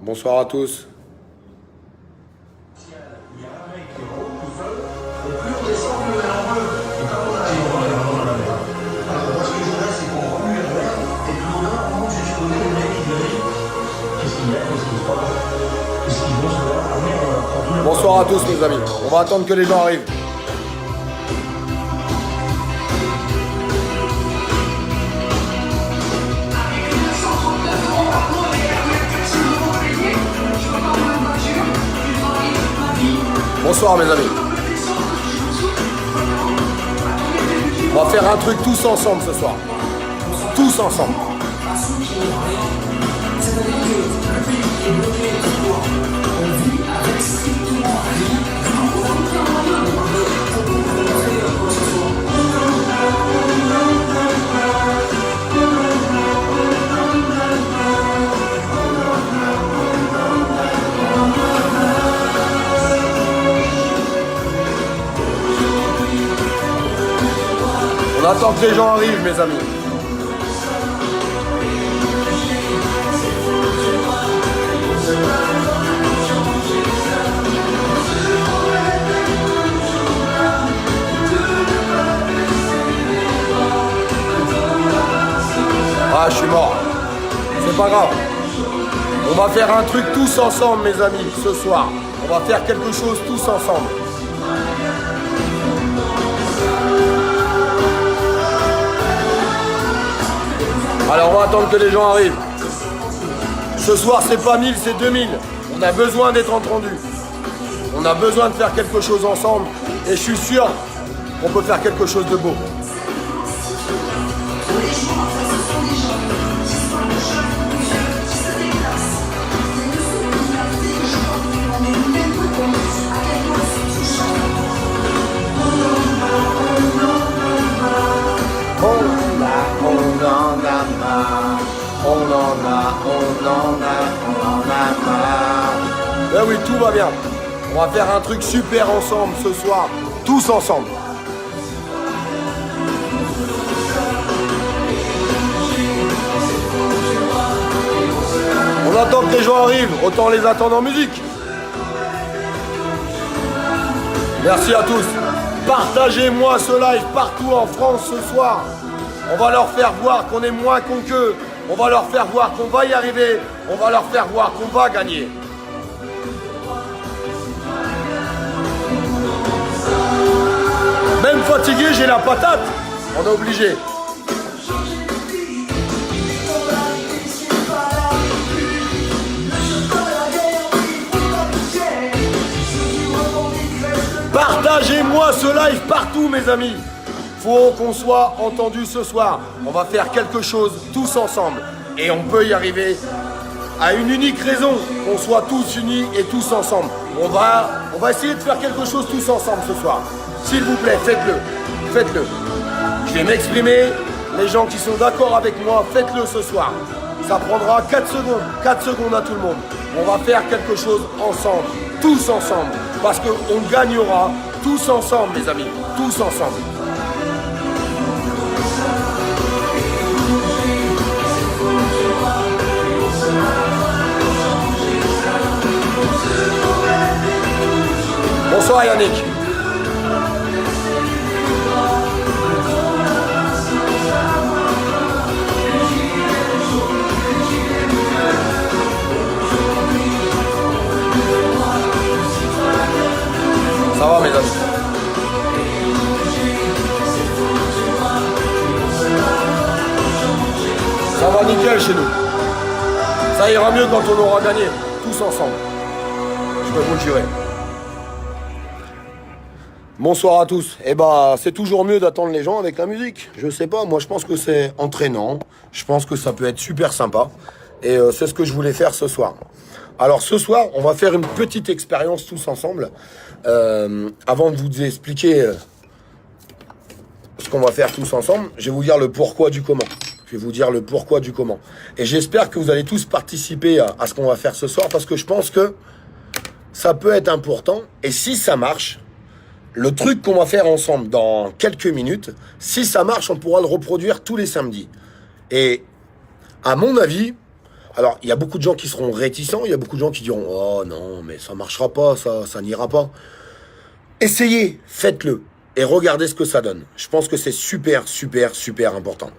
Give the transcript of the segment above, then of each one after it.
Bonsoir à tous. Bonsoir à tous mes amis. On va attendre que les gens arrivent. Bonsoir mes amis. On va faire un truc tous ensemble ce soir. Tous ensemble. On attend que les gens arrivent, mes amis. Ah, je suis mort. C'est pas grave. On va faire un truc tous ensemble, mes amis, ce soir. On va faire quelque chose tous ensemble. Alors on va attendre que les gens arrivent. Ce soir c'est pas 1000, c'est 2000. On a besoin d'être entendus. On a besoin de faire quelque chose ensemble. Et je suis sûr qu'on peut faire quelque chose de beau. On en a marre. Ben oui, tout va bien. On va faire un truc super ensemble ce soir. Tous ensemble. On attend que les gens arrivent. Autant les attendre en musique. Merci à tous. Partagez-moi ce live partout en France ce soir. On va leur faire voir qu'on est moins con qu'eux. On va leur faire voir qu'on va y arriver. On va leur faire voir qu'on va gagner. Même fatigué, j'ai la patate. On est obligé. Partagez-moi ce live partout, mes amis. Faut qu'on soit entendu ce soir. On va faire quelque chose tous ensemble. Et on peut y arriver à une unique raison, qu'on soit tous unis et tous ensemble. On va essayer de faire quelque chose tous ensemble ce soir. S'il vous plaît, faites-le. Faites-le. Je vais m'exprimer. Les gens qui sont d'accord avec moi, faites-le ce soir. Ça prendra 4 secondes. 4 secondes à tout le monde. On va faire quelque chose ensemble. Tous ensemble. Parce qu'on gagnera tous ensemble, les amis. Tous ensemble. Bonsoir Yannick. Ça va mes amis? Ça va nickel chez nous. Ça ira mieux quand on aura gagné, tous ensemble. Je peux vous le jurer. Bonsoir à tous. Eh ben, c'est toujours mieux d'attendre les gens avec la musique. Je sais pas, moi je pense que c'est entraînant. Je pense que ça peut être super sympa. Et c'est ce que je voulais faire ce soir. Alors ce soir, on va faire une petite expérience tous ensemble. Avant de vous expliquer ce qu'on va faire tous ensemble, je vais vous dire le pourquoi du comment. Je vais vous dire le pourquoi du comment. Et j'espère que vous allez tous participer à ce qu'on va faire ce soir, parce que je pense que ça peut être important. Et si ça marche, le truc qu'on va faire ensemble dans quelques minutes, si ça marche, on pourra le reproduire tous les samedis. Et à mon avis, Alors, il y a beaucoup de gens qui seront réticents, il y a beaucoup de gens qui diront « Oh non, mais ça marchera pas, ça n'ira pas ». Essayez, faites-le, et regardez ce que ça donne. Je pense que c'est super, super, super important.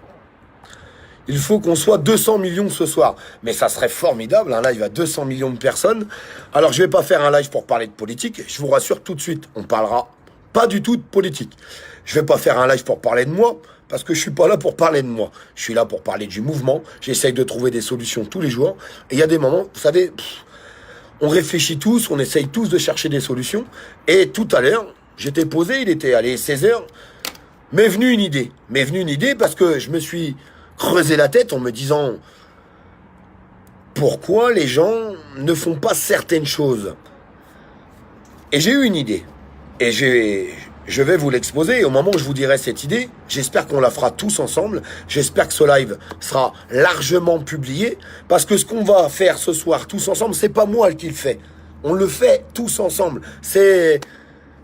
Il faut qu'on soit 200 millions ce soir. Mais ça serait formidable, un live à 200 millions de personnes. Alors, je vais pas faire un live pour parler de politique. Je vous rassure tout de suite, on parlera pas du tout de politique. Je vais pas faire un live pour parler de moi, parce que je suis pas là pour parler de moi. Je suis là pour parler du mouvement. J'essaye de trouver des solutions tous les jours. Et il y a des moments, vous savez, on réfléchit tous, on essaye tous de chercher des solutions. Et tout à l'heure, j'étais posé, il était, 16 heures. M'est venue une idée. M'est venue une idée parce que je me suis creusé la tête en me disant pourquoi les gens ne font pas certaines choses. Et j'ai eu une idée. Et je vais vous l'exposer. Et au moment où je vous dirai cette idée, j'espère qu'on la fera tous ensemble. J'espère que ce live sera largement publié. Parce que ce qu'on va faire ce soir tous ensemble, c'est pas moi qui le fais. On le fait tous ensemble.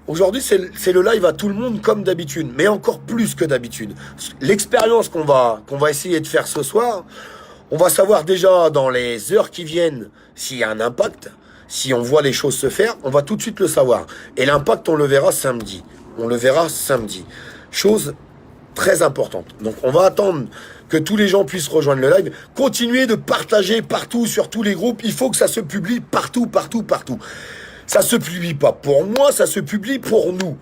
Aujourd'hui, c'est le live à tout le monde comme d'habitude, mais encore plus que d'habitude. L'expérience qu'on va essayer de faire ce soir, on va savoir déjà dans les heures qui viennent s'il y a un impact. Si on voit les choses se faire, on va tout de suite le savoir. Et l'impact, on le verra samedi. On le verra samedi. Chose très importante. Donc, on va attendre que tous les gens puissent rejoindre le live. Continuez de partager partout, sur tous les groupes. Il faut que ça se publie partout, partout, partout. Ça se publie pas pour moi, ça se publie pour nous.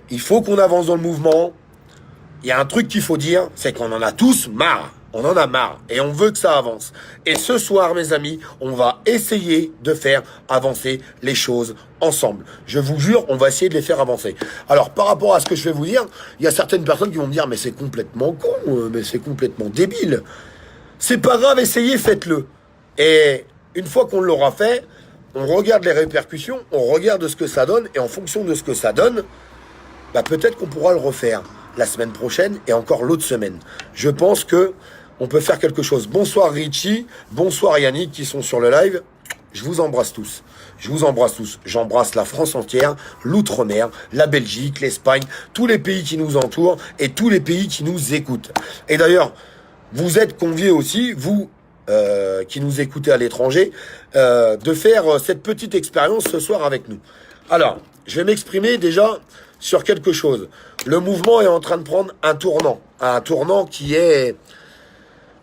Il faut qu'on avance dans le mouvement. Il y a un truc qu'il faut dire, c'est qu'on en a tous marre. On en a marre et on veut que ça avance. Et ce soir, mes amis, on va essayer de faire avancer les choses ensemble. Je vous jure, on va essayer de les faire avancer. Alors, par rapport à ce que je vais vous dire, il y a certaines personnes qui vont me dire « Mais c'est complètement con, mais c'est complètement débile. » C'est pas grave, essayez, faites-le. Et une fois qu'on l'aura fait, on regarde les répercussions, on regarde ce que ça donne, et en fonction de ce que ça donne, bah peut-être qu'on pourra le refaire la semaine prochaine et encore l'autre semaine. Je pense que on peut faire quelque chose. Bonsoir Richie, bonsoir Yannick qui sont sur le live. Je vous embrasse tous. Je vous embrasse tous. J'embrasse la France entière, l'outre-mer, la Belgique, l'Espagne, tous les pays qui nous entourent et tous les pays qui nous écoutent. Et d'ailleurs, vous êtes conviés aussi, vous qui nous écoutez à l'étranger, de faire cette petite expérience ce soir avec nous. Alors, je vais m'exprimer déjà sur quelque chose. Le mouvement est en train de prendre un tournant qui est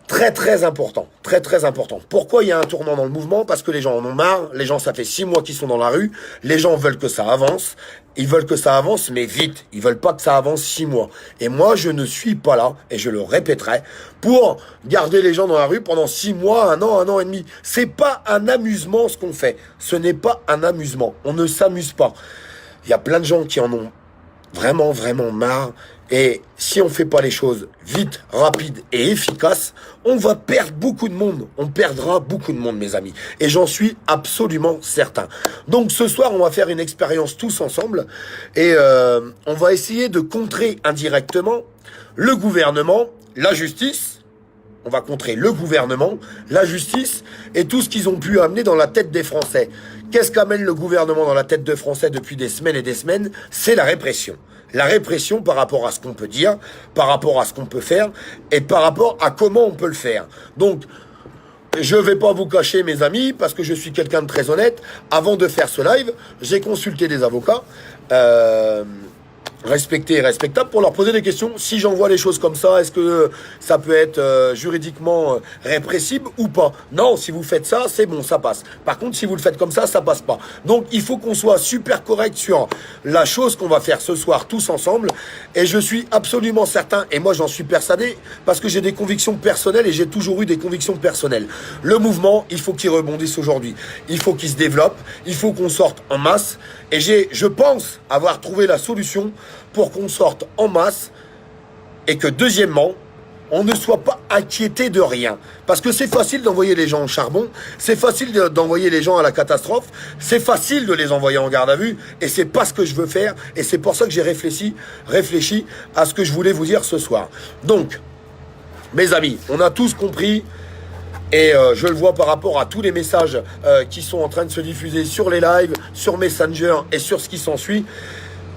très très important, très très important. Pourquoi il y a un tournant dans le mouvement? Parce que les gens en ont marre, les gens ça fait 6 mois qu'ils sont dans la rue, les gens veulent que ça avance, ils veulent que ça avance mais vite, ils veulent pas que ça avance 6 mois. Et moi je ne suis pas là, et je le répéterai, pour garder les gens dans la rue pendant 6 mois, un an et demi. C'est pas un amusement ce qu'on fait, ce n'est pas un amusement, on ne s'amuse pas. Il y a plein de gens qui en ont vraiment, vraiment marre. Et si on fait pas les choses vite, rapide et efficaces, on va perdre beaucoup de monde. On perdra beaucoup de monde, mes amis. Et j'en suis absolument certain. Donc ce soir, on va faire une expérience tous ensemble. Et on va essayer de contrer indirectement le gouvernement, la justice. On va contrer le gouvernement, la justice et tout ce qu'ils ont pu amener dans la tête des Français. Qu'est-ce qu'amène le gouvernement dans la tête des Français depuis des semaines et des semaines? C'est la répression. La répression par rapport à ce qu'on peut dire, par rapport à ce qu'on peut faire et par rapport à comment on peut le faire. Donc, je vais pas vous cacher, mes amis, parce que je suis quelqu'un de très honnête. Avant de faire ce live, j'ai consulté des avocats respectés et respectables pour leur poser des questions. Si j'envoie les choses comme ça, est-ce que ça peut être juridiquement répressible ou pas? Non, si vous faites ça, c'est bon, ça passe. Par contre, si vous le faites comme ça passe pas. Donc, il faut qu'on soit super correct sur la chose qu'on va faire ce soir tous ensemble. Et je suis absolument certain, et moi j'en suis persuadé, parce que j'ai des convictions personnelles et j'ai toujours eu des convictions personnelles. Le mouvement, il faut qu'il rebondisse aujourd'hui. Il faut qu'il se développe. Il faut qu'on sorte en masse. Et je pense avoir trouvé la solution pour qu'on sorte en masse et que, deuxièmement, on ne soit pas inquiété de rien. Parce que c'est facile d'envoyer les gens au charbon, c'est facile d'envoyer les gens à la catastrophe, c'est facile de les envoyer en garde à vue, et c'est pas ce que je veux faire, et c'est pour ça que j'ai réfléchi à ce que je voulais vous dire ce soir. Donc, mes amis, on a tous compris. Et je le vois par rapport à tous les messages qui sont en train de se diffuser sur les lives, sur Messenger et sur ce qui s'ensuit,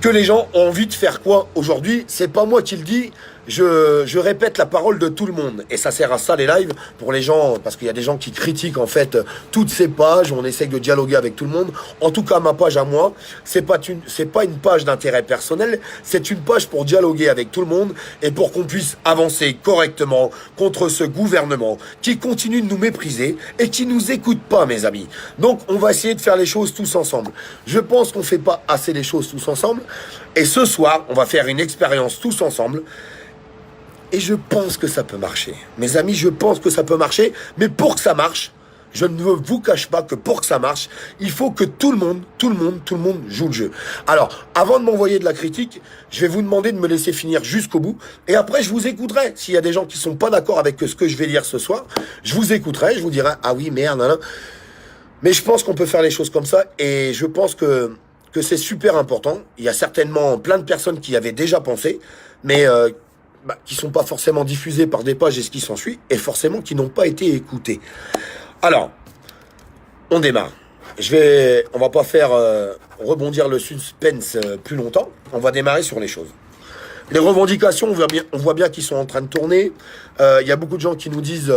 que les gens ont envie de faire quoi aujourd'hui? C'est pas moi qui le dis, je répète la parole de tout le monde. Et ça sert à ça les lives, pour les gens, parce qu'il y a des gens qui critiquent en fait toutes ces pages, où on essaye de dialoguer avec tout le monde. En tout cas, ma page à moi, c'est pas une page d'intérêt personnel, c'est une page pour dialoguer avec tout le monde et pour qu'on puisse avancer correctement contre ce gouvernement qui continue de nous mépriser et qui nous écoute pas, mes amis. Donc, on va essayer de faire les choses tous ensemble. Je pense qu'on fait pas assez les choses tous ensemble. Et ce soir, on va faire une expérience tous ensemble. Et je pense que ça peut marcher. Mes amis, je pense que ça peut marcher. Mais pour que ça marche, je ne vous cache pas que pour que ça marche, il faut que tout le monde joue le jeu. Alors, avant de m'envoyer de la critique, je vais vous demander de me laisser finir jusqu'au bout. Et après, je vous écouterai. S'il y a des gens qui sont pas d'accord avec ce que je vais dire ce soir, je vous écouterai. Je vous dirai, ah oui, merde, nan, nan. Mais je pense qu'on peut faire les choses comme ça. Et je pense que c'est super important. Il y a certainement plein de personnes qui y avaient déjà pensé, mais qui sont pas forcément diffusées par des pages et ce qui s'ensuit, et forcément qui n'ont pas été écoutées. Alors, on démarre. On va pas faire rebondir le suspense plus longtemps. On va démarrer sur les choses. Les revendications, on voit bien qu'ils sont en train de tourner. Il y a beaucoup de gens qui nous disent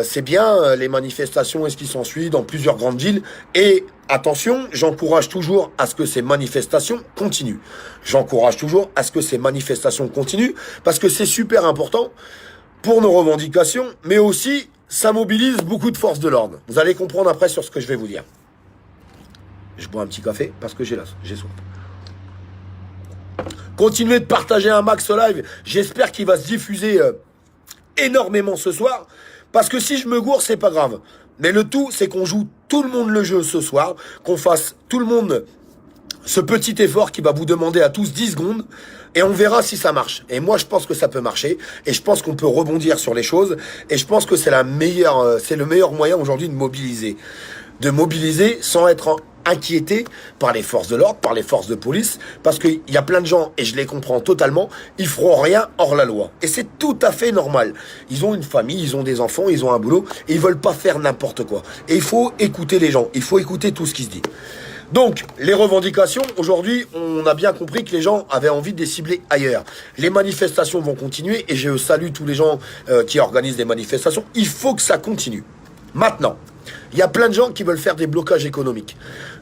c'est bien les manifestations et ce qui s'ensuit dans plusieurs grandes villes. Et attention, j'encourage toujours à ce que ces manifestations continuent. J'encourage toujours à ce que ces manifestations continuent parce que c'est super important pour nos revendications, mais aussi ça mobilise beaucoup de forces de l'ordre. Vous allez comprendre après sur ce que je vais vous dire. Je bois un petit café parce que j'ai soif. Continuez de partager un max ce live. J'espère qu'il va se diffuser énormément ce soir. Parce que si je me gourre, c'est pas grave. Mais le tout, c'est qu'on joue tout le monde le jeu ce soir. Qu'on fasse tout le monde ce petit effort qui va vous demander à tous 10 secondes. Et on verra si ça marche. Et moi, je pense que ça peut marcher. Et je pense qu'on peut rebondir sur les choses. Et je pense que c'est le meilleur moyen aujourd'hui de mobiliser. De mobiliser sans être inquiétés par les forces de l'ordre, par les forces de police, parce qu'il y a plein de gens, et je les comprends totalement, ils feront rien hors la loi. Et c'est tout à fait normal. Ils ont une famille, ils ont des enfants, ils ont un boulot, et ils veulent pas faire n'importe quoi. Et il faut écouter les gens, il faut écouter tout ce qui se dit. Donc, les revendications, aujourd'hui, on a bien compris que les gens avaient envie de les cibler ailleurs. Les manifestations vont continuer, et je salue tous les gens qui organisent des manifestations. Il faut que ça continue. Maintenant, il y a plein de gens qui veulent faire des blocages économiques.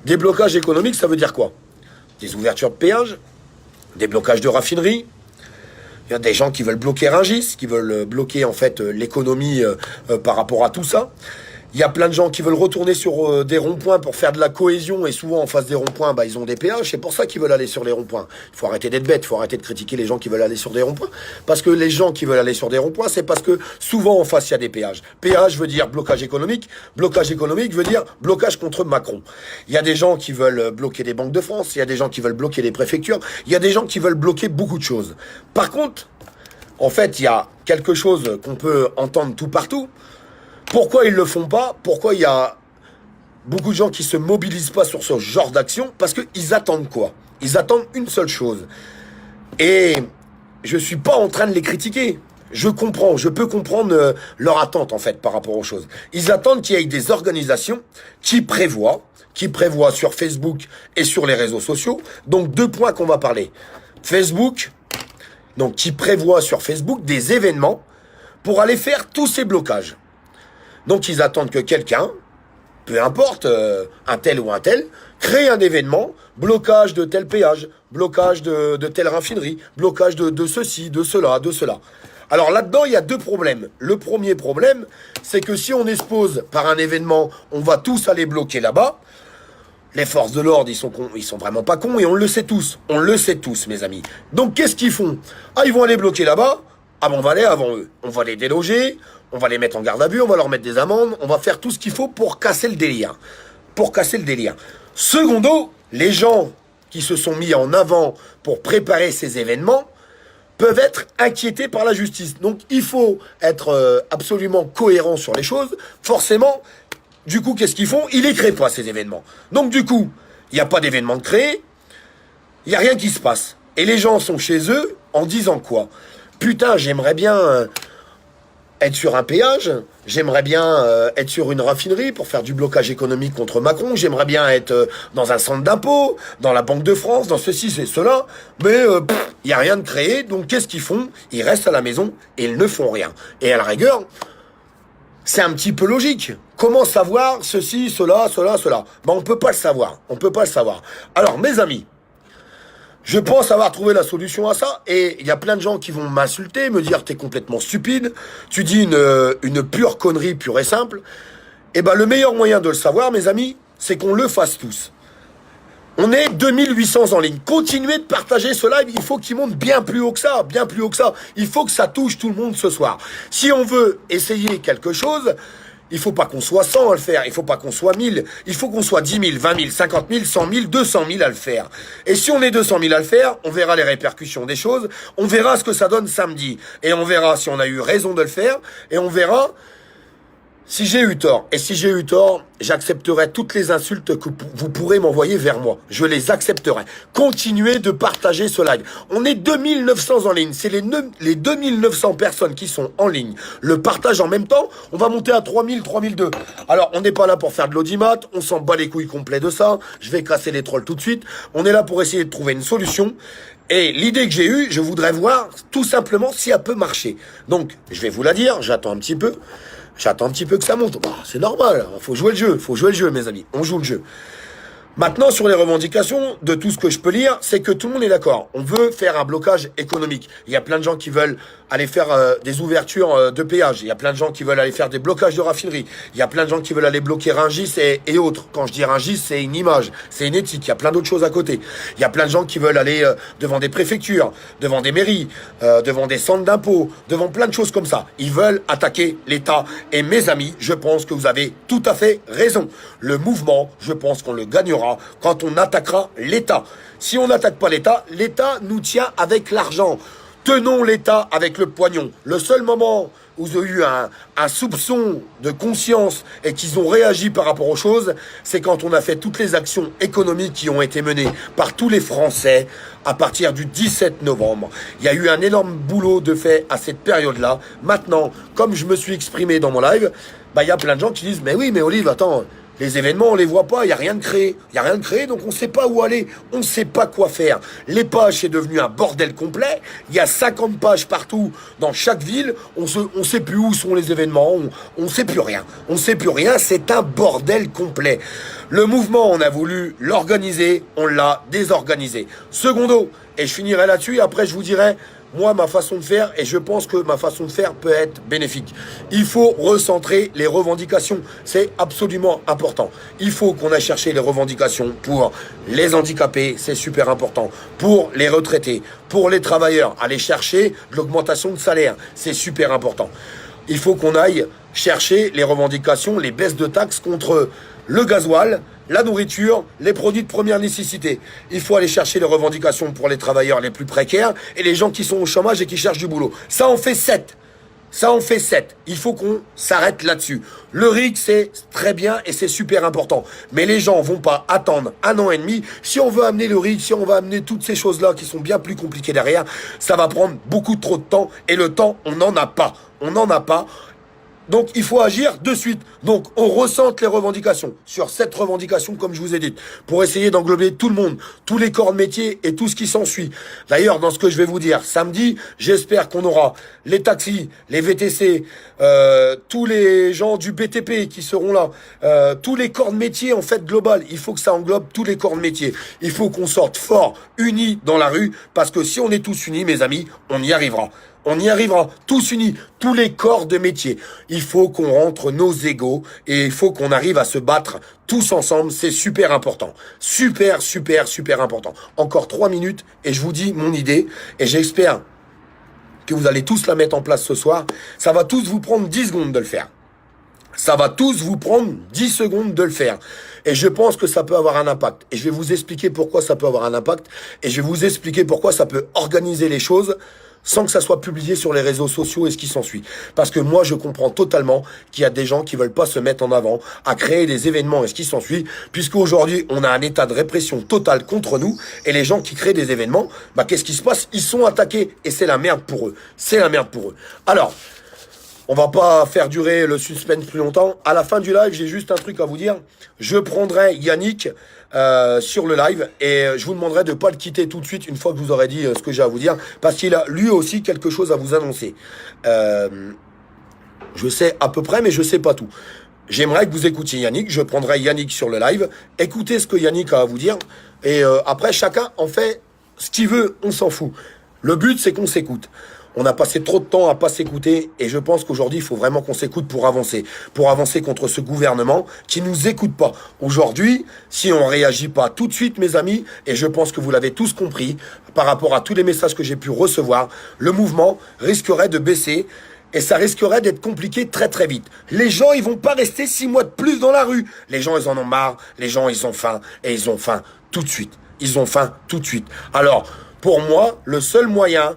Des blocages économiques, ça veut dire quoi? Des ouvertures de péage, des blocages de raffineries. Il y a des gens qui veulent bloquer Rungis, qui veulent bloquer en fait l'économie par rapport à tout ça. Il y a plein de gens qui veulent retourner sur des ronds-points pour faire de la cohésion, et souvent en face des ronds-points, ils ont des péages. C'est pour ça qu'ils veulent aller sur les ronds-points. Il faut arrêter d'être bête, il faut arrêter de critiquer les gens qui veulent aller sur des ronds-points. Parce que les gens qui veulent aller sur des ronds-points, c'est parce que souvent en face, il y a des péages. Péage veut dire blocage économique. Blocage économique veut dire blocage contre Macron. Il y a des gens qui veulent bloquer les banques de France, il y a des gens qui veulent bloquer les préfectures, il y a des gens qui veulent bloquer beaucoup de choses. Par contre, en fait, il y a quelque chose qu'on peut entendre tout partout. Pourquoi ils le font pas? Pourquoi il y a beaucoup de gens qui se mobilisent pas sur ce genre d'action? Parce qu'ils attendent quoi? Ils attendent une seule chose. Et je suis pas en train de les critiquer. Je peux comprendre leur attente en fait par rapport aux choses. Ils attendent qu'il y ait des organisations qui prévoient sur Facebook et sur les réseaux sociaux. Donc 2 points qu'on va parler. Facebook, donc qui prévoit sur Facebook des événements pour aller faire tous ces blocages. Donc ils attendent que quelqu'un, peu importe, un tel ou un tel, crée un événement, blocage de tel péage, blocage de telle raffinerie, blocage de ceci, de cela, de cela. Alors là-dedans, il y a 2 problèmes. Le premier problème, c'est que si on expose par un événement, on va tous aller bloquer là-bas. Les forces de l'ordre, ils sont vraiment pas cons, et on le sait tous. On le sait tous, mes amis. Donc qu'est-ce qu'ils font? Ah, ils vont aller bloquer là-bas. Ah ben on va aller avant eux. On va les déloger, on va les mettre en garde à vue, on va leur mettre des amendes, on va faire tout ce qu'il faut pour casser le délire. Secondo, les gens qui se sont mis en avant pour préparer ces événements peuvent être inquiétés par la justice. Donc il faut être absolument cohérent sur les choses. Forcément, du coup, qu'est-ce qu'ils font? Ils les créent pas, ces événements. Donc du coup, il n'y a pas d'événement de créé, il n'y a rien qui se passe. Et les gens sont chez eux en disant quoi? Putain, j'aimerais bien être sur un péage, j'aimerais bien être sur une raffinerie pour faire du blocage économique contre Macron, j'aimerais bien être dans un centre d'impôt, dans la Banque de France, dans ceci, c'est cela, mais il n'y a rien de créé, donc qu'est-ce qu'ils font? Ils restent à la maison et ils ne font rien. Et à la rigueur, c'est un petit peu logique. Comment savoir ceci, cela, cela, cela? Ben, on peut pas le savoir, on peut pas le savoir. Alors, mes amis, je pense avoir trouvé la solution à ça, et il y a plein de gens qui vont m'insulter, me dire t'es complètement stupide, tu dis une pure connerie pure et simple. Et ben le meilleur moyen de le savoir, mes amis, c'est qu'on le fasse tous. On est 2800 en ligne. Continuez de partager ce live, il faut qu'il monte bien plus haut que ça, bien plus haut que ça. Il faut que ça touche tout le monde ce soir. Si on veut essayer quelque chose, il faut pas qu'on soit 100 à le faire, il faut pas qu'on soit 1000, il faut qu'on soit 10 000, 20 000, 50 000, 100 000, 200 000 à le faire. Et si on est 200 000 à le faire, on verra les répercussions des choses, on verra ce que ça donne samedi, et on verra si on a eu raison de le faire, et on verra si j'ai eu tort. Et si j'ai eu tort, j'accepterai toutes les insultes que vous pourrez m'envoyer vers moi. Je les accepterai. Continuez de partager ce live. On est 2900 en ligne. C'est les 2900 personnes qui sont en ligne. Le partage en même temps, on va monter à 3000, 3002. Alors, on n'est pas là pour faire de l'audimat. On s'en bat les couilles complets de ça. Je vais casser les trolls tout de suite. On est là pour essayer de trouver une solution. Et l'idée que j'ai eue, je voudrais voir tout simplement si elle peut marcher. Donc, je vais vous la dire. J'attends un petit peu. J'attends un petit peu que ça monte. Bah, c'est normal, faut jouer le jeu, mes amis. On joue le jeu. Maintenant, sur les revendications, de tout ce que je peux lire, c'est que tout le monde est d'accord. On veut faire un blocage économique. Il y a plein de gens qui veulent aller faire des ouvertures de péage. Il y a plein de gens qui veulent aller faire des blocages de raffinerie. Il y a plein de gens qui veulent aller bloquer Rungis et autres. Quand je dis Rungis, c'est une image, c'est une éthique. Il y a plein d'autres choses à côté. Il y a plein de gens qui veulent aller devant des préfectures, devant des mairies, devant des centres d'impôts, devant plein de choses comme ça. Ils veulent attaquer l'État. Et mes amis, je pense que vous avez tout à fait raison. Le mouvement, je pense qu'on le gagnera quand on attaquera l'État. Si on n'attaque pas l'État, l'État nous tient avec l'argent. Tenons l'État avec le poignon. Le seul moment où ils ont eu un soupçon de conscience et qu'ils ont réagi par rapport aux choses, c'est quand on a fait toutes les actions économiques qui ont été menées par tous les Français à partir du 17 novembre. Il y a eu un énorme boulot de fait à cette période-là. Maintenant, comme je me suis exprimé dans mon live, bah, il y a plein de gens qui disent « Mais oui, mais Olive, attends... » Les événements, on les voit pas, il n'y a rien de créé. Il n'y a rien de créé, donc on ne sait pas où aller. On ne sait pas quoi faire. Les pages, c'est devenu un bordel complet. Il y a 50 pages partout dans chaque ville. On sait plus où sont les événements. On sait plus rien. On sait plus rien. C'est un bordel complet. Le mouvement, on a voulu l'organiser. On l'a désorganisé. Secondo, et je finirai là-dessus, et après je vous dirai... Moi, ma façon de faire, et je pense que ma façon de faire peut être bénéfique. Il faut recentrer les revendications. C'est absolument important. Il faut qu'on aille chercher les revendications pour les handicapés, c'est super important. Pour les retraités, pour les travailleurs, aller chercher l'augmentation de salaire, c'est super important. Il faut qu'on aille chercher les revendications, les baisses de taxes contre le gasoil, la nourriture, les produits de première nécessité. Il faut aller chercher les revendications pour les travailleurs les plus précaires et les gens qui sont au chômage et qui cherchent du boulot. Ça en fait 7. Ça en fait 7. Il faut qu'on s'arrête là-dessus. Le RIC, c'est très bien et c'est super important. Mais les gens vont pas attendre 1 an et demi. Si on veut amener le RIC, si on veut amener toutes ces choses-là qui sont bien plus compliquées derrière, ça va prendre beaucoup trop de temps. Et le temps, on n'en a pas. On n'en a pas. Donc, il faut agir de suite. Donc, on recentre les revendications sur cette revendication, comme je vous ai dit, pour essayer d'englober tout le monde, tous les corps de métier et tout ce qui s'ensuit. D'ailleurs, dans ce que je vais vous dire, samedi, j'espère qu'on aura les taxis, les VTC, tous les gens du BTP qui seront là, tous les corps de métier, en fait, global. Il faut que ça englobe tous les corps de métier. Il faut qu'on sorte fort, unis dans la rue, parce que si on est tous unis, mes amis, on y arrivera. On y arrivera, tous unis, tous les corps de métier. Il faut qu'on rentre nos égos et il faut qu'on arrive à se battre tous ensemble. C'est super important. Super, super, super important. Encore 3 minutes et je vous dis mon idée et j'espère que vous allez tous la mettre en place ce soir. Ça va tous vous prendre 10 secondes de le faire. Ça va tous vous prendre 10 secondes de le faire. Et je pense que ça peut avoir un impact. Et je vais vous expliquer pourquoi ça peut avoir un impact. Et je vais vous expliquer pourquoi ça peut organiser les choses sans que ça soit publié sur les réseaux sociaux et ce qui s'ensuit. Parce que moi, je comprends totalement qu'il y a des gens qui veulent pas se mettre en avant, à créer des événements et ce qui s'ensuit, puisqu'aujourd'hui, on a un état de répression totale contre nous, et les gens qui créent des événements, bah, qu'est-ce qui se passe? Ils sont attaqués, et c'est la merde pour eux. C'est la merde pour eux. Alors, On va pas faire durer le suspense plus longtemps. À la fin du live, j'ai juste un truc à vous dire. Je prendrai Yannick sur le live et je vous demanderai de ne pas le quitter tout de suite une fois que je vous aurai dit ce que j'ai à vous dire, parce qu'il a lui aussi quelque chose à vous annoncer. Je sais à peu près, mais je sais pas tout. J'aimerais que vous écoutiez Yannick. Je prendrai Yannick sur le live. Écoutez ce que Yannick a à vous dire. Et après, chacun en fait ce qu'il veut. On s'en fout. Le but, c'est qu'on s'écoute. On a passé trop de temps à pas s'écouter et je pense qu'aujourd'hui, il faut vraiment qu'on s'écoute pour avancer contre ce gouvernement qui nous écoute pas. Aujourd'hui, si on réagit pas tout de suite, mes amis, et je pense que vous l'avez tous compris, par rapport à tous les messages que j'ai pu recevoir, le mouvement risquerait de baisser et ça risquerait d'être compliqué très très vite. Les gens, ils vont pas rester 6 mois de plus dans la rue. Les gens, ils en ont marre. Les gens, ils ont faim et ils ont faim tout de suite. Ils ont faim tout de suite. Alors, pour moi, le seul moyen...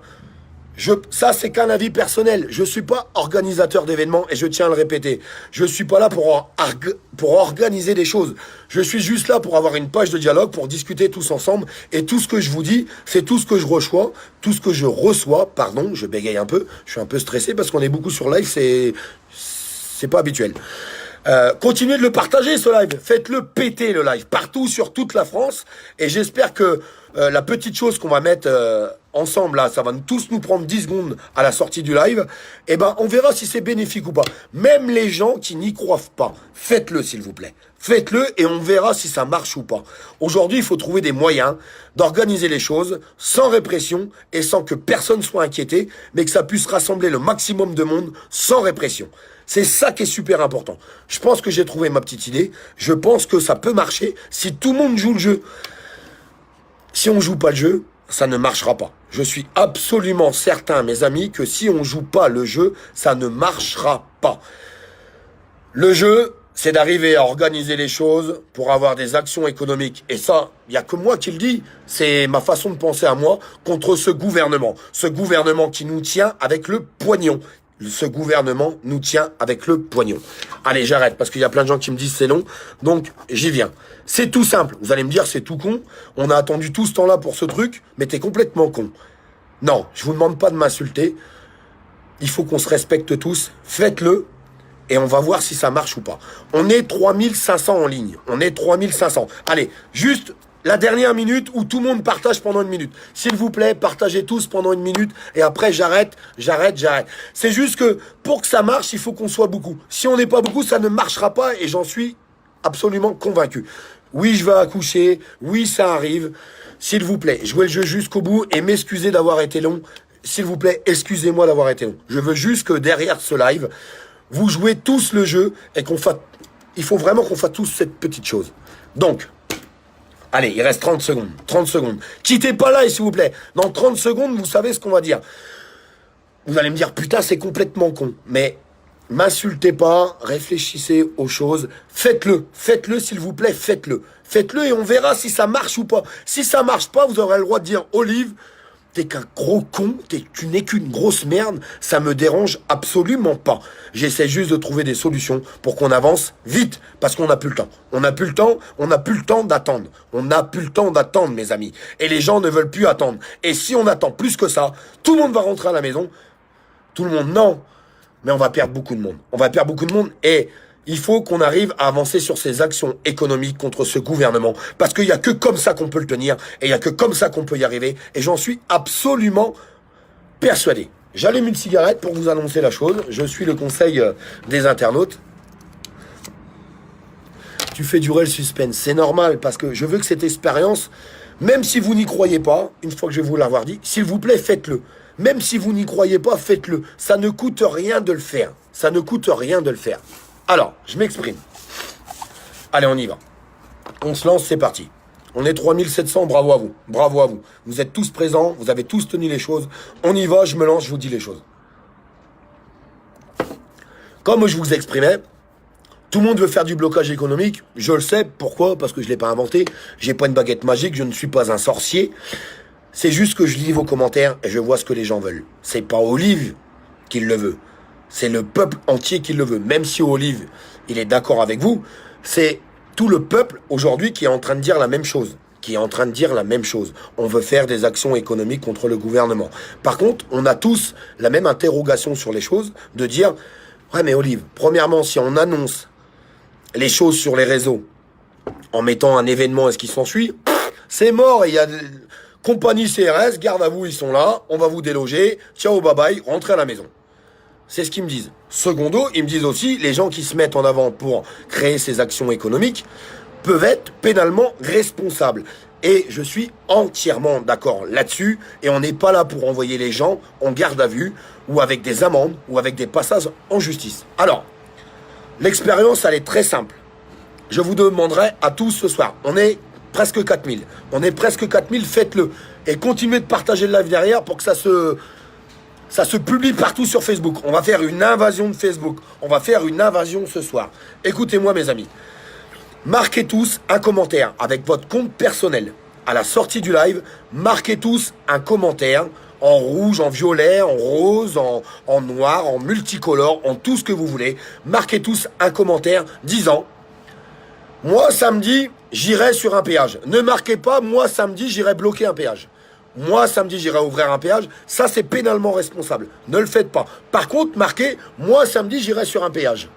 ça, c'est qu'un avis personnel. Je suis pas organisateur d'événements et je tiens à le répéter. Je suis pas là pour organiser des choses. Je suis juste là pour avoir une page de dialogue, pour discuter tous ensemble. Et tout ce que je vous dis, c'est tout ce que je reçois, pardon, je bégaye un peu. Je suis un peu stressé parce qu'on est beaucoup sur live, c'est pas habituel. Continuez de le partager ce live, faites-le péter le live partout sur toute la France et j'espère que la petite chose qu'on va mettre ensemble là, ça va tous nous prendre 10 secondes à la sortie du live, et ben on verra si c'est bénéfique ou pas. Même les gens qui n'y croient pas, faites-le s'il vous plaît. Faites-le et on verra si ça marche ou pas. Aujourd'hui, il faut trouver des moyens d'organiser les choses sans répression et sans que personne soit inquiété, mais que ça puisse rassembler le maximum de monde sans répression. C'est ça qui est super important. Je pense que j'ai trouvé ma petite idée. Je pense que ça peut marcher si tout le monde joue le jeu. Si on joue pas le jeu, ça ne marchera pas. Je suis absolument certain, mes amis, que si on joue pas le jeu, ça ne marchera pas. Le jeu, c'est d'arriver à organiser les choses pour avoir des actions économiques. Et ça, il n'y a que moi qui le dis. C'est ma façon de penser à moi contre ce gouvernement. Ce gouvernement qui nous tient avec le poignon. Ce gouvernement nous tient avec le poignon. Allez, j'arrête parce qu'il y a plein de gens qui me disent c'est long. Donc, j'y viens. C'est tout simple. Vous allez me dire c'est tout con. On a attendu tout ce temps-là pour ce truc, mais t'es complètement con. Non, je vous demande pas de m'insulter. Il faut qu'on se respecte tous. Faites-le et on va voir si ça marche ou pas. On est 3500 en ligne. On est 3500. Allez, juste... la dernière minute où tout le monde partage pendant une minute. S'il vous plaît, partagez tous pendant une minute et après j'arrête. C'est juste que pour que ça marche, il faut qu'on soit beaucoup. Si on n'est pas beaucoup, ça ne marchera pas et j'en suis absolument convaincu. Oui, je vais accoucher. Oui, ça arrive. S'il vous plaît, jouez le jeu jusqu'au bout et m'excusez d'avoir été long. S'il vous plaît, excusez-moi d'avoir été long. Je veux juste que derrière ce live, vous jouez tous le jeu et qu'on fasse... il faut vraiment qu'on fasse tous cette petite chose. Donc... allez, il reste 30 secondes. 30 secondes. Quittez pas là, s'il vous plaît. Dans 30 secondes, vous savez ce qu'on va dire. Vous allez me dire, putain, c'est complètement con. Mais m'insultez pas, réfléchissez aux choses. Faites-le. Faites-le, s'il vous plaît, faites-le. Faites-le et on verra si ça marche ou pas. Si ça marche pas, vous aurez le droit de dire, Olive, t'es qu'un gros con, tu n'es qu'une grosse merde, ça me dérange absolument pas. J'essaie juste de trouver des solutions pour qu'on avance vite, parce qu'on n'a plus le temps. On n'a plus le temps d'attendre. On n'a plus le temps d'attendre, mes amis. Et les gens ne veulent plus attendre. Et si on attend plus que ça, tout le monde va rentrer à la maison. Tout le monde, non. Mais on va perdre beaucoup de monde. On va perdre beaucoup de monde et... il faut qu'on arrive à avancer sur ces actions économiques contre ce gouvernement. Parce qu'il n'y a que comme ça qu'on peut le tenir. Et il n'y a que comme ça qu'on peut y arriver. Et j'en suis absolument persuadé. J'allume une cigarette pour vous annoncer la chose. Je suis le conseil des internautes. Tu fais durer le suspense. C'est normal parce que je veux que cette expérience, même si vous n'y croyez pas, une fois que je vais vous l'avoir dit, s'il vous plaît, faites-le. Même si vous n'y croyez pas, faites-le. Ça ne coûte rien de le faire. Ça ne coûte rien de le faire. Alors, je m'exprime. Allez, on y va. On se lance, c'est parti. On est 3700, bravo à vous. Bravo à vous. Vous êtes tous présents, vous avez tous tenu les choses. On y va, je me lance, je vous dis les choses. Comme je vous exprimais, tout le monde veut faire du blocage économique. Je le sais. Pourquoi? Parce que je ne l'ai pas inventé. J'ai pas une baguette magique, je ne suis pas un sorcier. C'est juste que je lis vos commentaires et je vois ce que les gens veulent. C'est pas Olive qui le veut. C'est le peuple entier qui le veut. Même si Olive, il est d'accord avec vous, c'est tout le peuple aujourd'hui qui est en train de dire la même chose, qui est en train de dire la même chose. On veut faire des actions économiques contre le gouvernement. Par contre, on a tous la même interrogation sur les choses, de dire, ouais mais Olive, premièrement, si on annonce les choses sur les réseaux, en mettant un événement et ce qui s'ensuit, c'est mort, et il y a... Compagnie CRS, garde à vous, ils sont là, on va vous déloger, ciao, bye bye, rentrez à la maison. C'est ce qu'ils me disent. Secondo, ils me disent aussi, les gens qui se mettent en avant pour créer ces actions économiques peuvent être pénalement responsables. Et je suis entièrement d'accord là-dessus, et on n'est pas là pour envoyer les gens en garde à vue, ou avec des amendes, ou avec des passages en justice. Alors, l'expérience, elle est très simple. Je vous demanderai à tous ce soir, on est presque 4000. On est presque 4000, faites-le. Et continuez de partager le live derrière pour que ça se publie partout sur Facebook. On va faire une invasion de Facebook. On va faire une invasion ce soir. Écoutez-moi mes amis. Marquez tous un commentaire avec votre compte personnel. À la sortie du live, marquez tous un commentaire en rouge, en violet, en rose, en noir, en multicolore, en tout ce que vous voulez. Marquez tous un commentaire disant: moi, samedi, j'irai sur un péage. Ne marquez pas, moi, samedi, j'irai bloquer un péage. Moi, samedi, j'irai ouvrir un péage. Ça, c'est pénalement responsable. Ne le faites pas. Par contre, marquez, moi, samedi, j'irai sur un péage.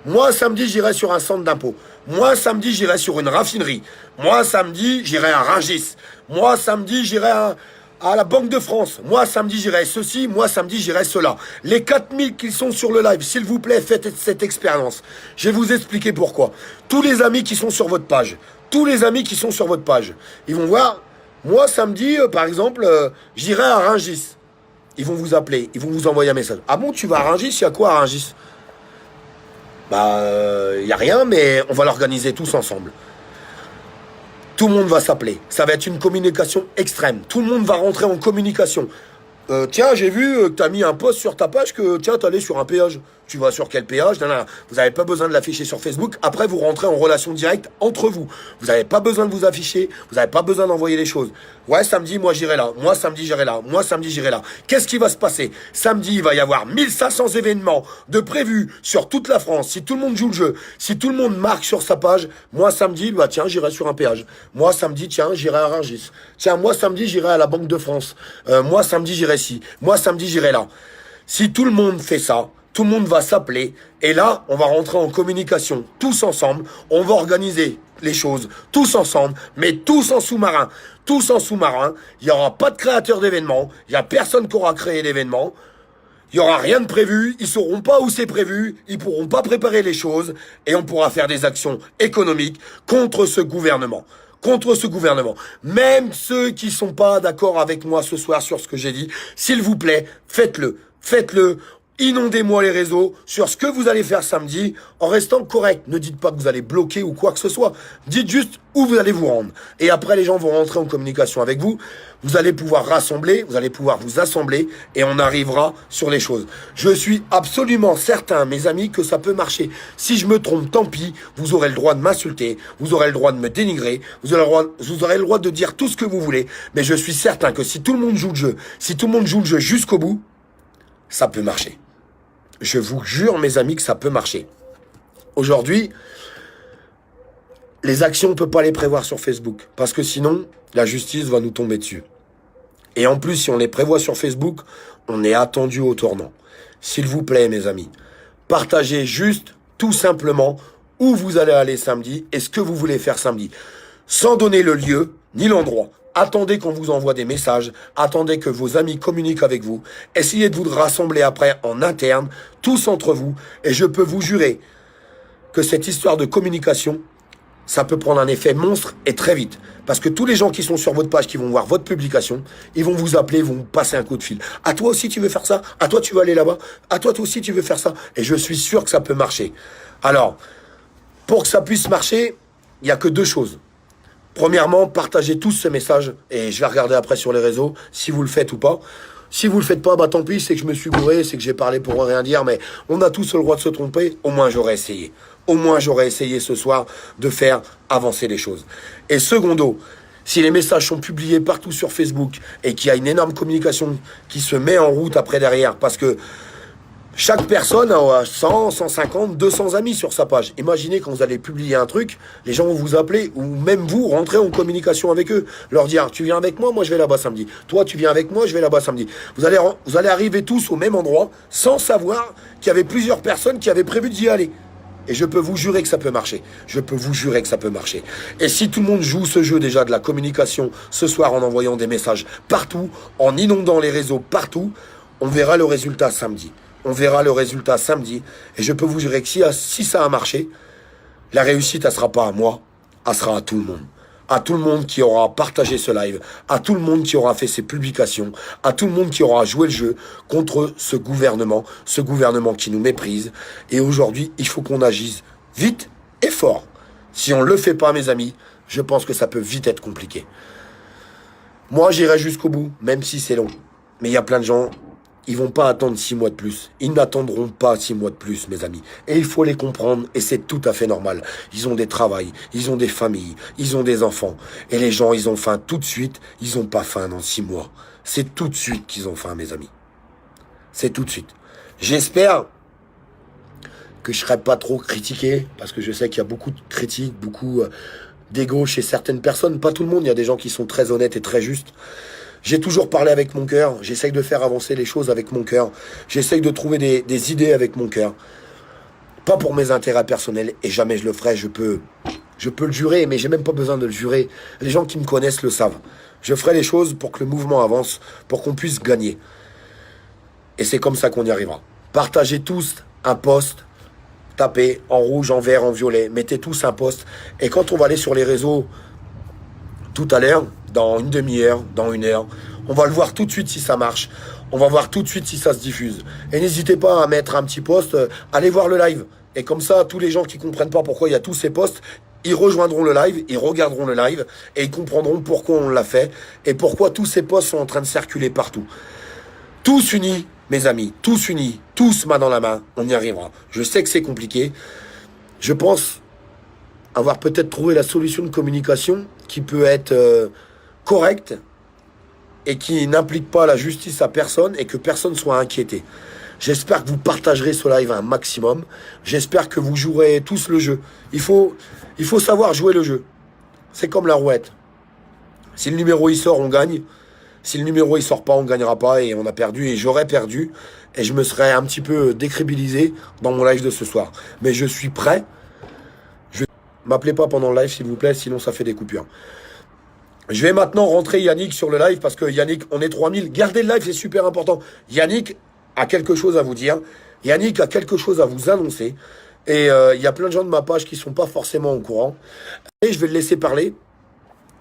Moi, samedi, j'irai sur un centre d'impôt. Moi, samedi, j'irai sur une raffinerie. Moi, samedi, j'irai à Rungis. Moi, samedi, j'irai à la Banque de France. Moi, samedi, j'irai ceci. Moi, samedi, j'irai cela. Les 4000 qui sont sur le live, s'il vous plaît, faites cette expérience. Je vais vous expliquer pourquoi. Tous les amis qui sont sur votre page, ils vont voir, moi, samedi, par exemple, j'irai à Rungis. Ils vont vous appeler, ils vont vous envoyer un message. Ah bon, tu vas à Rungis? Il y a quoi à Rungis? Bah, il n'y a rien, mais on va l'organiser tous ensemble. Tout le monde va s'appeler. Ça va être une communication extrême. Tout le monde va rentrer en communication. Tiens, j'ai vu que tu as mis un post sur ta page que, tiens, tu allais sur un péage. Tu vas sur quel péage? Non, non, non. Vous n'avez pas besoin de l'afficher sur Facebook. Après, vous rentrez en relation directe entre vous. Vous n'avez pas besoin de vous afficher. Vous n'avez pas besoin d'envoyer les choses. Ouais, samedi, moi, j'irai là. Moi, samedi, j'irai là. Moi, samedi, j'irai là. Qu'est-ce qui va se passer? Samedi, il va y avoir 1500 événements de prévus sur toute la France. Si tout le monde joue le jeu, si tout le monde marque sur sa page, moi, samedi, bah, tiens, j'irai sur un péage. Moi, samedi, tiens, j'irai à Rungis. Tiens, moi, samedi, j'irai à la Banque de France. Moi, samedi, j'irai ici. Moi, samedi, j'irai là. Si tout le monde fait ça, tout le monde va s'appeler. Et là, on va rentrer en communication tous ensemble. On va organiser les choses tous ensemble, mais tous en sous-marin. Tous en sous-marin. Il n'y aura pas de créateur d'événements. Il n'y a personne qui aura créé l'événement. Il n'y aura rien de prévu. Ils ne sauront pas où c'est prévu. Ils ne pourront pas préparer les choses. Et on pourra faire des actions économiques contre ce gouvernement. Contre ce gouvernement. Même ceux qui sont pas d'accord avec moi ce soir sur ce que j'ai dit, s'il vous plaît, faites-le. Faites-le. Inondez-moi les réseaux sur ce que vous allez faire samedi en restant correct. Ne dites pas que vous allez bloquer ou quoi que ce soit. Dites juste où vous allez vous rendre. Et après, les gens vont rentrer en communication avec vous. Vous allez pouvoir rassembler, vous allez pouvoir vous assembler et on arrivera sur les choses. Je suis absolument certain, mes amis, que ça peut marcher. Si je me trompe, tant pis. Vous aurez le droit de m'insulter. Vous aurez le droit de me dénigrer. Vous aurez le droit de dire tout ce que vous voulez. Mais je suis certain que si tout le monde joue le jeu, si tout le monde joue le jeu jusqu'au bout, ça peut marcher. Je vous jure, mes amis, que ça peut marcher. Aujourd'hui, les actions, on ne peut pas les prévoir sur Facebook. Parce que sinon, la justice va nous tomber dessus. Et en plus, si on les prévoit sur Facebook, on est attendu au tournant. S'il vous plaît, mes amis, partagez juste, tout simplement, où vous allez aller samedi et ce que vous voulez faire samedi. Sans donner le lieu, ni l'endroit. Attendez qu'on vous envoie des messages, attendez que vos amis communiquent avec vous, essayez de vous rassembler après en interne, tous entre vous, et je peux vous jurer que cette histoire de communication, ça peut prendre un effet monstre et très vite. Parce que tous les gens qui sont sur votre page, qui vont voir votre publication, ils vont vous appeler, ils vont vous passer un coup de fil. À toi aussi tu veux faire ça? À toi tu veux aller là-bas? À toi aussi tu veux faire ça? Et je suis sûr que ça peut marcher. Alors, pour que ça puisse marcher, il n'y a que deux choses. Premièrement, partagez tous ce message, et je vais regarder après sur les réseaux, si vous le faites ou pas. Si vous le faites pas, bah tant pis, c'est que je me suis gouré, c'est que j'ai parlé pour rien dire, mais on a tous le droit de se tromper, au moins j'aurais essayé. Au moins j'aurais essayé ce soir de faire avancer les choses. Et secondo, si les messages sont publiés partout sur Facebook, et qu'il y a une énorme communication qui se met en route après derrière, parce que Chaque personne a 100, 150, 200 amis sur sa page. Imaginez quand vous allez publier un truc, les gens vont vous appeler ou même vous rentrez en communication avec eux. Leur dire, tu viens avec moi je vais là-bas samedi. Toi, tu viens avec moi, je vais là-bas samedi. Vous allez arriver tous au même endroit sans savoir qu'il y avait plusieurs personnes qui avaient prévu d'y aller. Et je peux vous jurer que ça peut marcher. Je peux vous jurer que ça peut marcher. Et si tout le monde joue ce jeu déjà de la communication ce soir en envoyant des messages partout, en inondant les réseaux partout, on verra le résultat samedi. On verra le résultat samedi. Et je peux vous jurer que si ça a marché, la réussite, elle ne sera pas à moi, elle sera à tout le monde. À tout le monde qui aura partagé ce live, à tout le monde qui aura fait ses publications, à tout le monde qui aura joué le jeu contre ce gouvernement qui nous méprise. Et aujourd'hui, il faut qu'on agisse vite et fort. Si on ne le fait pas, mes amis, je pense que ça peut vite être compliqué. Moi, j'irai jusqu'au bout, même si c'est long. Mais il y a plein de gens, ils vont pas attendre 6 mois de plus. Ils n'attendront pas 6 mois de plus, mes amis. Et il faut les comprendre, et c'est tout à fait normal. Ils ont des travails, ils ont des familles, ils ont des enfants. Et les gens, ils ont faim tout de suite, ils n'ont pas faim dans 6 mois. C'est tout de suite qu'ils ont faim, mes amis. C'est tout de suite. J'espère que je serai pas trop critiqué, parce que je sais qu'il y a beaucoup de critiques, beaucoup d'ego chez certaines personnes. Pas tout le monde, il y a des gens qui sont très honnêtes et très justes. J'ai toujours parlé avec mon cœur, j'essaye de faire avancer les choses avec mon cœur, j'essaye de trouver des idées avec mon cœur. Pas pour mes intérêts personnels, et jamais je le ferai, je peux le jurer, mais j'ai même pas besoin de le jurer. Les gens qui me connaissent le savent. Je ferai les choses pour que le mouvement avance, pour qu'on puisse gagner. Et c'est comme ça qu'on y arrivera. Partagez tous un post, tapez en rouge, en vert, en violet, mettez tous un post, et quand on va aller sur les réseaux tout à l'heure, dans une demi-heure, dans 1 heure, on va le voir tout de suite si ça marche. On va voir tout de suite si ça se diffuse. Et n'hésitez pas à mettre un petit post, allez voir le live. Et comme ça, tous les gens qui comprennent pas pourquoi il y a tous ces posts, ils rejoindront le live, ils regarderont le live, et ils comprendront pourquoi on l'a fait, et pourquoi tous ces posts sont en train de circuler partout. Tous unis, mes amis, tous unis, tous main dans la main, on y arrivera. Je sais que c'est compliqué. Je pense avoir peut-être trouvé la solution de communication qui peut être correcte et qui n'implique pas la justice à personne et que personne soit inquiété. J'espère que vous partagerez ce live un maximum. J'espère que vous jouerez tous le jeu. Il faut savoir jouer le jeu. C'est comme la roulette. Si le numéro il sort, on gagne. Si le numéro il sort pas, on gagnera pas et on a perdu et j'aurais perdu et je me serais un petit peu décrédibilisé dans mon live de ce soir. Mais je suis prêt. M'appelez pas pendant le live s'il vous plaît, sinon ça fait des coupures. Je vais maintenant rentrer Yannick sur le live parce que Yannick, on est 3000. Gardez le live, c'est super important. Yannick a quelque chose à vous dire. Yannick a quelque chose à vous annoncer. Et il y a plein de gens de ma page qui sont pas forcément au courant. Et je vais le laisser parler.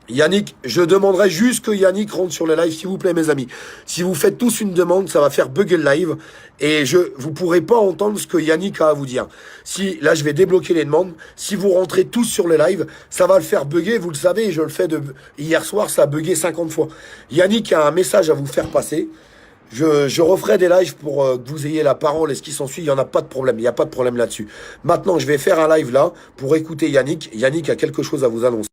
Yannick, je demanderai juste que Yannick rentre sur le live, s'il vous plaît, mes amis. Si vous faites tous une demande, ça va faire bugger le live et vous pourrez pas entendre ce que Yannick a à vous dire. Si, là, je vais débloquer les demandes. Si vous rentrez tous sur le live, ça va le faire bugger. Vous le savez, je le fais hier soir, ça a bugué 50 fois. Yannick a un message à vous faire passer. Je referai des lives pour que vous ayez la parole et ce qui s'ensuit. Il n'y en a pas de problème. Il n'y a pas de problème là-dessus. Maintenant, je vais faire un live là pour écouter Yannick. Yannick a quelque chose à vous annoncer.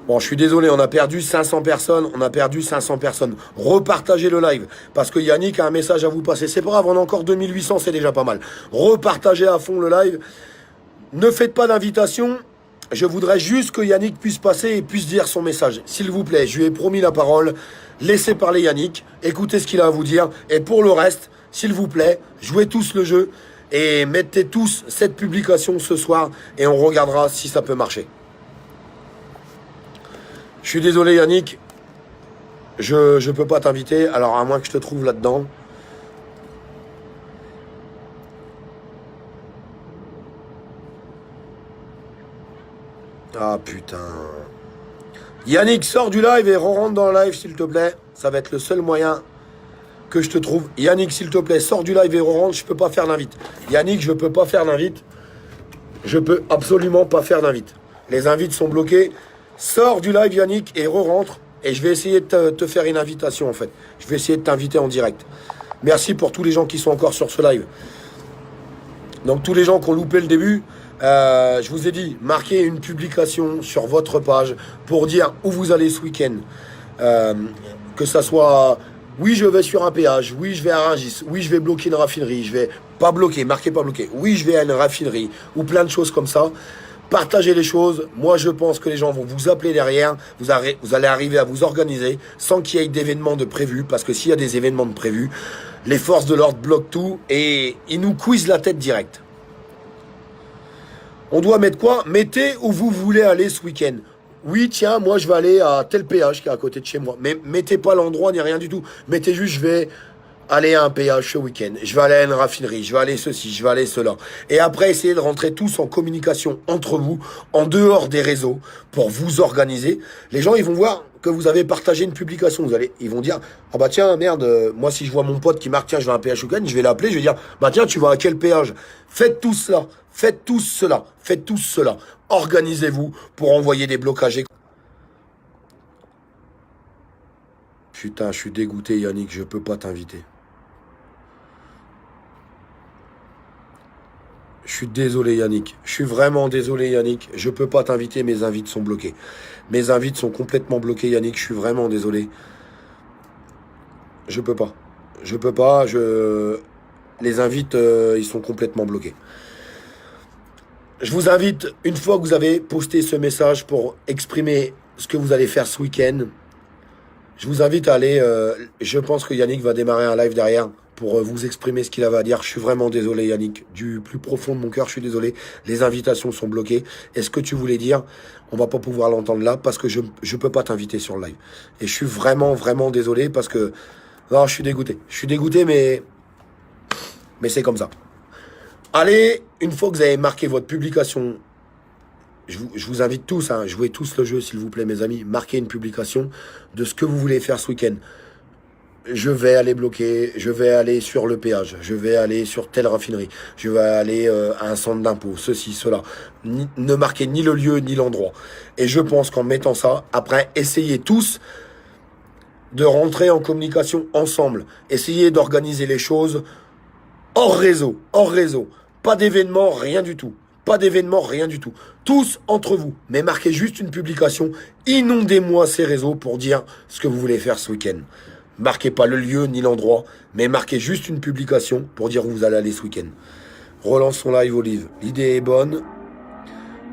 Bon, je suis désolé, on a perdu 500 personnes, Repartagez le live, parce que Yannick a un message à vous passer. C'est pas grave, on a encore 2800, c'est déjà pas mal. Repartagez à fond le live. Ne faites pas d'invitation. Je voudrais juste que Yannick puisse passer et puisse dire son message. S'il vous plaît, je lui ai promis la parole. Laissez parler Yannick, écoutez ce qu'il a à vous dire. Et pour le reste, s'il vous plaît, jouez tous le jeu et mettez tous cette publication ce soir et on regardera si ça peut marcher. Je suis désolé Yannick, je peux pas t'inviter, alors à moins que je te trouve là-dedans. Ah putain. Yannick, sors du live et rentre dans le live s'il te plaît. Ça va être le seul moyen que je te trouve. Yannick, s'il te plaît, sors du live et rentre. Je peux pas faire d'invite. Yannick, je peux pas faire d'invite. Je peux absolument pas faire d'invite. Les invites sont bloqués. Sors du live, Yannick, et re-rentre. Et je vais essayer de te faire une invitation, en fait. Je vais essayer de t'inviter en direct. Merci pour tous les gens qui sont encore sur ce live. Donc, tous les gens qui ont loupé le début, je vous ai dit, marquez une publication sur votre page pour dire où vous allez ce week-end. Que ça soit, oui, je vais sur un péage, oui, je vais à Rungis, oui, je vais bloquer une raffinerie, je vais pas bloquer, marquez pas bloquer, oui, je vais à une raffinerie, ou plein de choses comme ça. Partagez les choses. Moi, je pense que les gens vont vous appeler derrière. Vous allez arriver à vous organiser sans qu'il y ait d'événements de prévus. Parce que s'il y a des événements de prévus, les forces de l'ordre bloquent tout et ils nous cuisent la tête direct. On doit mettre quoi? Mettez où vous voulez aller ce week-end. Oui, tiens, moi, je vais aller à tel péage qui est à côté de chez moi. Mais mettez pas l'endroit ni rien du tout. Mettez juste, je vais aller à un péage ce week-end, je vais aller à une raffinerie, je vais aller ceci, je vais aller cela. Et après, essayez de rentrer tous en communication entre vous, en dehors des réseaux, pour vous organiser. Les gens, ils vont voir que vous avez partagé une publication. Ils vont dire, ah bah tiens, merde, moi si je vois mon pote qui marque, tiens, je vais à un péage ce week-end, je vais l'appeler, je vais dire, bah tiens, tu vas à quel péage? Faites tout cela, faites tous cela, faites tous cela. Organisez-vous pour envoyer des blocages. Putain, je suis dégoûté, Yannick, je peux pas t'inviter. Je suis désolé, Yannick. Je suis vraiment désolé, Yannick. Je peux pas t'inviter, mes invites sont bloqués. Mes invites sont complètement bloqués, Yannick. Je suis vraiment désolé. Je peux pas. Je peux pas. Les invites, ils sont complètement bloqués. Je vous invite, une fois que vous avez posté ce message pour exprimer ce que vous allez faire ce week-end, je vous invite à aller... je pense que Yannick va démarrer un live derrière pour vous exprimer ce qu'il avait à dire. Je suis vraiment désolé, Yannick. Du plus profond de mon cœur, je suis désolé. Les invitations sont bloquées. Et ce que tu voulais dire, on va pas pouvoir l'entendre là parce que je peux pas t'inviter sur le live. Et je suis vraiment, vraiment désolé parce que... Non, je suis dégoûté. Je suis dégoûté, mais c'est comme ça. Allez, une fois que vous avez marqué votre publication, je vous invite tous, jouez tous le jeu, s'il vous plaît, mes amis. Marquez une publication de ce que vous voulez faire ce week-end. Je vais aller bloquer, je vais aller sur le péage, je vais aller sur telle raffinerie, je vais aller à un centre d'impôt, ceci, cela. Ne marquez ni le lieu, ni l'endroit. Et je pense qu'en mettant ça, après, essayez tous de rentrer en communication ensemble. Essayez d'organiser les choses hors réseau, hors réseau. Pas d'événement, rien du tout. Pas d'événement, rien du tout. Tous entre vous. Mais marquez juste une publication. Inondez-moi ces réseaux pour dire ce que vous voulez faire ce week-end. Marquez pas le lieu ni l'endroit, mais marquez juste une publication pour dire où vous allez aller ce week-end. Relance son live, Olive. L'idée est bonne,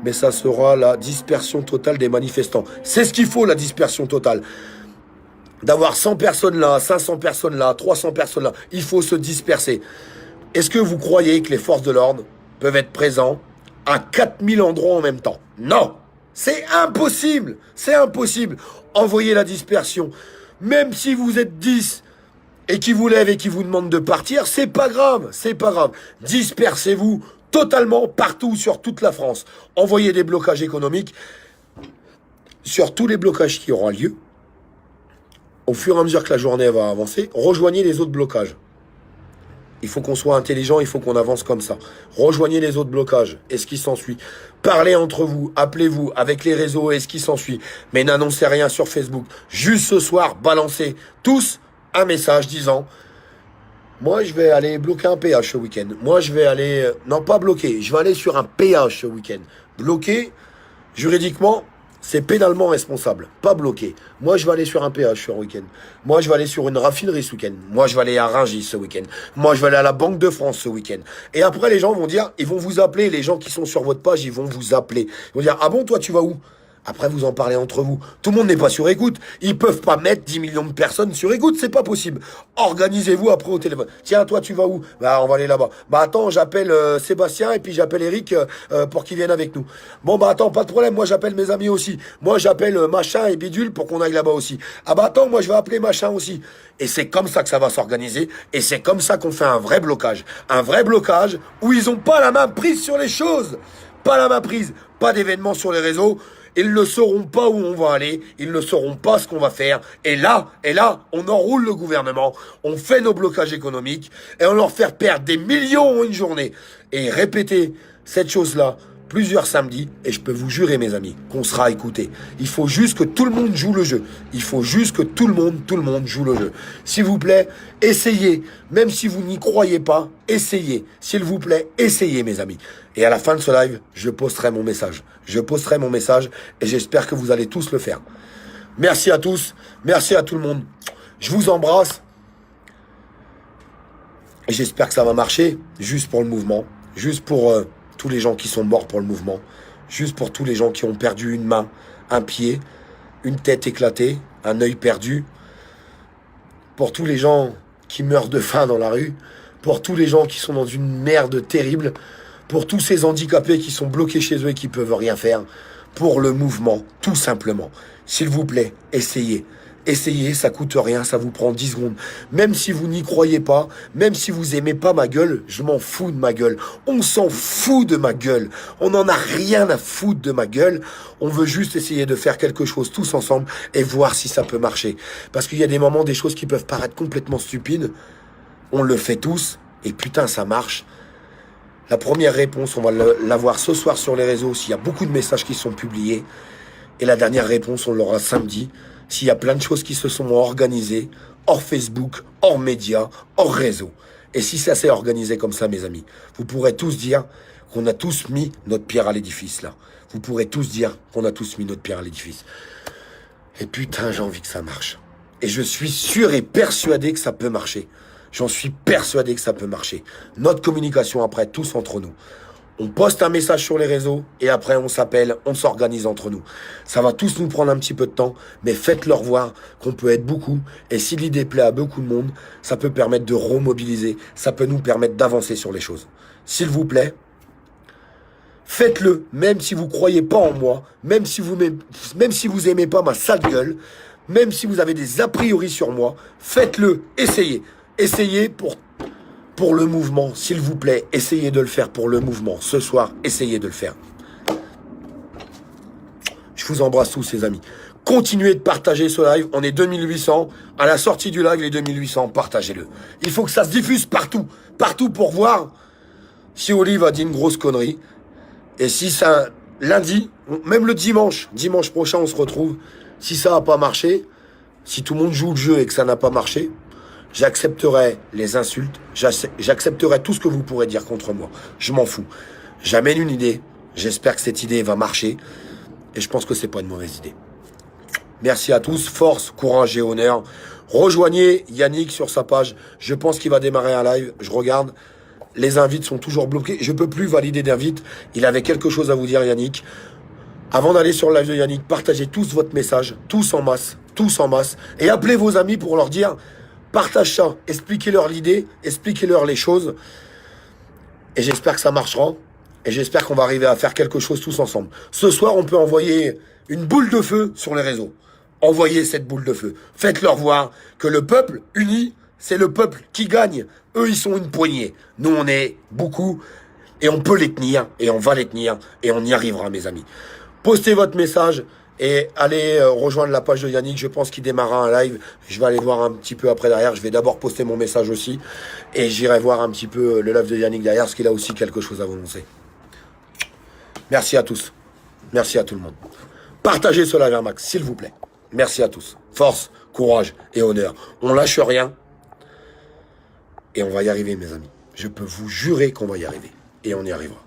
mais ça sera la dispersion totale des manifestants. C'est ce qu'il faut, la dispersion totale. D'avoir 100 personnes là, 500 personnes là, 300 personnes là. Il faut se disperser. Est-ce que vous croyez que les forces de l'ordre peuvent être présents à 4000 endroits en même temps? Non, c'est impossible, c'est impossible. Envoyez la dispersion. Même si vous êtes 10 et qui vous lèvent et qui vous demandent de partir, c'est pas grave, c'est pas grave. Dispersez-vous totalement partout sur toute la France. Envoyez des blocages économiques sur tous les blocages qui auront lieu. Au fur et à mesure que la journée va avancer, rejoignez les autres blocages. Il faut qu'on soit intelligent, il faut qu'on avance comme ça. Rejoignez les autres blocages et ce qui s'ensuit. Parlez entre vous, appelez-vous avec les réseaux et ce qui s'ensuit. Mais n'annoncez rien sur Facebook. Juste ce soir, balancez tous un message disant « Moi, je vais aller bloquer un péage ce week-end. Moi, je vais aller... Non, pas bloquer. Je vais aller sur un péage ce week-end. Bloquer, juridiquement... C'est pénalement responsable, pas bloqué. Moi, je vais aller sur un péage ce week-end. Moi, je vais aller sur une raffinerie ce week-end. Moi, je vais aller à Rungis ce week-end. Moi, je vais aller à la Banque de France ce week-end. Et après, les gens vont dire, ils vont vous appeler. Les gens qui sont sur votre page, ils vont vous appeler. Ils vont dire, ah bon, toi, tu vas où? Après, vous en parlez entre vous. Tout le monde n'est pas sur écoute. Ils peuvent pas mettre 10 millions de personnes sur écoute. C'est pas possible. Organisez-vous après au téléphone. Tiens, toi, tu vas où? Bah, on va aller là-bas. Bah, attends, j'appelle Sébastien et puis j'appelle Eric pour qu'ils viennent avec nous. Bon, bah, attends, pas de problème. Moi, j'appelle mes amis aussi. Moi, j'appelle machin et bidule pour qu'on aille là-bas aussi. Ah, bah, attends, moi, je vais appeler machin aussi. Et c'est comme ça que ça va s'organiser. Et c'est comme ça qu'on fait un vrai blocage. Un vrai blocage où ils ont pas la main prise sur les choses. Pas la main prise. Pas d'événements sur les réseaux. Ils ne sauront pas où on va aller, ils ne sauront pas ce qu'on va faire. Et là, on enroule le gouvernement, on fait nos blocages économiques et on leur fait perdre des millions en une journée. Et répéter cette chose-là plusieurs samedis, et je peux vous jurer, mes amis, qu'on sera écouté. Il faut juste que tout le monde joue le jeu. Il faut juste que tout le monde joue le jeu. S'il vous plaît, essayez. Même si vous n'y croyez pas, essayez. S'il vous plaît, essayez, mes amis. Et à la fin de ce live, je posterai mon message. Je posterai mon message et j'espère que vous allez tous le faire. Merci à tous. Merci à tout le monde. Je vous embrasse. Et j'espère que ça va marcher, juste pour le mouvement, juste pour tous les gens qui sont morts pour le mouvement, juste pour tous les gens qui ont perdu une main, un pied, une tête éclatée, un œil perdu, pour tous les gens qui meurent de faim dans la rue, pour tous les gens qui sont dans une merde terrible, pour tous ces handicapés qui sont bloqués chez eux et qui ne peuvent rien faire, pour le mouvement, tout simplement. S'il vous plaît, essayez. Essayez, ça coûte rien, ça vous prend 10 secondes. Même si vous n'y croyez pas, même si vous aimez pas ma gueule, je m'en fous de ma gueule. On s'en fout de ma gueule. On n'en a rien à foutre de ma gueule. On veut juste essayer de faire quelque chose tous ensemble et voir si ça peut marcher. Parce qu'il y a des moments, des choses qui peuvent paraître complètement stupides. On le fait tous et putain, ça marche. La première réponse, on va l'avoir ce soir sur les réseaux s'il y a beaucoup de messages qui sont publiés. Et la dernière réponse, on l'aura samedi. S'il y a plein de choses qui se sont organisées, hors Facebook, hors médias, hors réseau. Et si ça s'est organisé comme ça, mes amis, vous pourrez tous dire qu'on a tous mis notre pierre à l'édifice, là. Vous pourrez tous dire qu'on a tous mis notre pierre à l'édifice. Et putain, j'ai envie que ça marche. Et je suis sûr et persuadé que ça peut marcher. J'en suis persuadé que ça peut marcher. Notre communication après, tous entre nous. On poste un message sur les réseaux et après on s'appelle, on s'organise entre nous. Ça va tous nous prendre un petit peu de temps, mais faites-leur voir qu'on peut être beaucoup. Et si l'idée plaît à beaucoup de monde, ça peut permettre de remobiliser, ça peut nous permettre d'avancer sur les choses. S'il vous plaît, faites-le, même si vous croyez pas en moi, même si vous aimez pas ma sale gueule, même si vous avez des a priori sur moi, faites-le, essayez. Essayez pour le mouvement, s'il vous plaît, essayez de le faire pour le mouvement. Ce soir, essayez de le faire. Je vous embrasse tous, les amis. Continuez de partager ce live. On est 2800. À la sortie du live, les 2800, partagez-le. Il faut que ça se diffuse partout. Partout pour voir si Olive a dit une grosse connerie. Et si ça, lundi, même le dimanche prochain, on se retrouve. Si ça n'a pas marché, si tout le monde joue le jeu et que ça n'a pas marché, j'accepterai les insultes, j'accepterai tout ce que vous pourrez dire contre moi. Je m'en fous. J'amène une idée, j'espère que cette idée va marcher, et je pense que c'est pas une mauvaise idée. Merci à tous, force, courage et honneur. Rejoignez Yannick sur sa page, je pense qu'il va démarrer un live, je regarde, les invites sont toujours bloqués, je peux plus valider d'invite, il avait quelque chose à vous dire Yannick. Avant d'aller sur le live de Yannick, partagez tous votre message, tous en masse, et appelez vos amis pour leur dire... Partage ça, expliquez-leur l'idée, expliquez-leur les choses. Et j'espère que ça marchera. Et j'espère qu'on va arriver à faire quelque chose tous ensemble. Ce soir, on peut envoyer une boule de feu sur les réseaux. Envoyez cette boule de feu. Faites-leur voir que le peuple uni, c'est le peuple qui gagne. Eux, ils sont une poignée. Nous, on est beaucoup. Et on peut les tenir. Et on va les tenir. Et on y arrivera, mes amis. Postez votre message. Et allez rejoindre la page de Yannick, je pense qu'il démarrera un live. Je vais aller voir un petit peu après derrière. Je vais d'abord poster mon message aussi. Et j'irai voir un petit peu le live de Yannick derrière, parce qu'il a aussi quelque chose à vous annoncer. Merci à tous. Merci à tout le monde. Partagez ce live un max, s'il vous plaît. Merci à tous. Force, courage et honneur. On lâche rien. Et on va y arriver, mes amis. Je peux vous jurer qu'on va y arriver. Et on y arrivera.